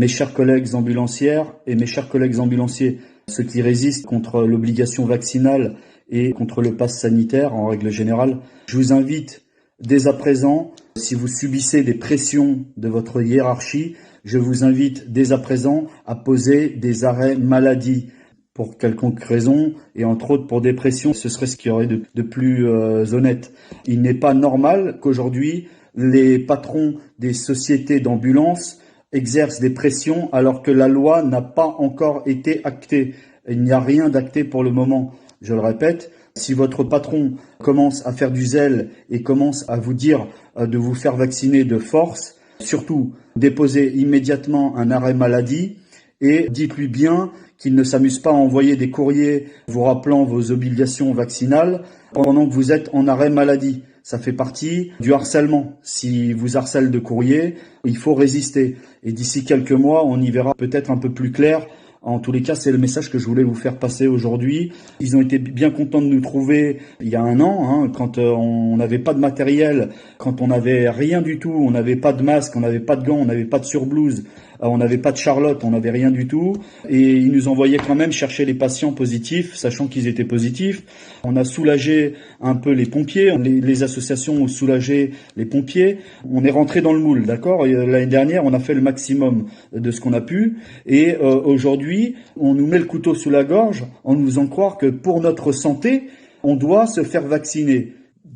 mes chers collègues ambulancières et mes chers collègues ambulanciers, ceux qui résistent contre l'obligation vaccinale et contre le pass sanitaire en règle générale, je vous invite dès à présent, si vous subissez des pressions de votre hiérarchie, je vous invite dès à présent à poser des arrêts maladie pour quelconque raison et entre autres pour dépression. Ce serait ce qu'il y aurait de plus honnête. Il n'est pas normal qu'aujourd'hui les patrons des sociétés d'ambulance exercent des pressions alors que la loi n'a pas encore été actée. Il n'y a rien d'acté pour le moment. Je le répète, si votre patron commence à faire du zèle et commence à vous dire de vous faire vacciner de force, surtout déposez immédiatement un arrêt maladie et dites-lui bien qu'il ne s'amuse pas à envoyer des courriers vous rappelant vos obligations vaccinales pendant que vous êtes en arrêt maladie. Ça fait partie du harcèlement. Si vous harcèle de courrier, il faut résister. Et d'ici quelques mois, on y verra peut-être un peu plus clair. En tous les cas, c'est le message que je voulais vous faire passer aujourd'hui. Ils ont été bien contents de nous trouver il y a un an, quand on n'avait pas de matériel, quand on n'avait rien du tout, on n'avait pas de masque, on n'avait pas de gants, on n'avait pas de surblouse, on n'avait pas de charlotte, on n'avait rien du tout. Et ils nous envoyaient quand même chercher les patients positifs, sachant qu'ils étaient positifs. On a soulagé un peu les pompiers, les associations ont soulagé les pompiers. On est rentré dans le moule, d'accord ? L'année dernière, on a fait le maximum de ce qu'on a pu. Et aujourd'hui, on nous met le couteau sous la gorge en nous faisant croire que pour notre santé, on doit se faire vacciner.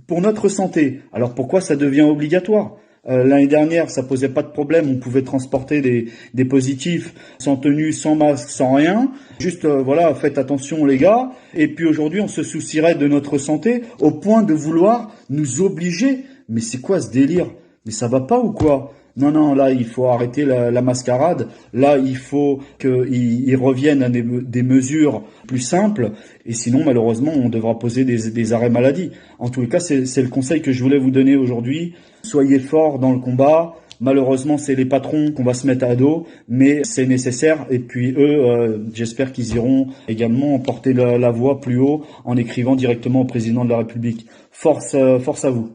Pour notre santé. Alors pourquoi ça devient obligatoire ? L'année dernière, ça posait pas de problème, on pouvait transporter des positifs sans tenue, sans masque, sans rien. Juste, voilà, faites attention les gars. Et puis aujourd'hui, on se soucierait de notre santé au point de vouloir nous obliger. Mais c'est quoi ce délire ? Mais ça va pas ou quoi ? Non, là, il faut arrêter la mascarade. Là, il faut qu'ils reviennent à des mesures plus simples. Et sinon, malheureusement, on devra poser des arrêts maladie. En tout cas, c'est le conseil que je voulais vous donner aujourd'hui. Soyez forts dans le combat. Malheureusement, c'est les patrons qu'on va se mettre à dos, mais c'est nécessaire. Et puis eux, j'espère qu'ils iront également porter la voix plus haut en écrivant directement au président de la République. Force à vous.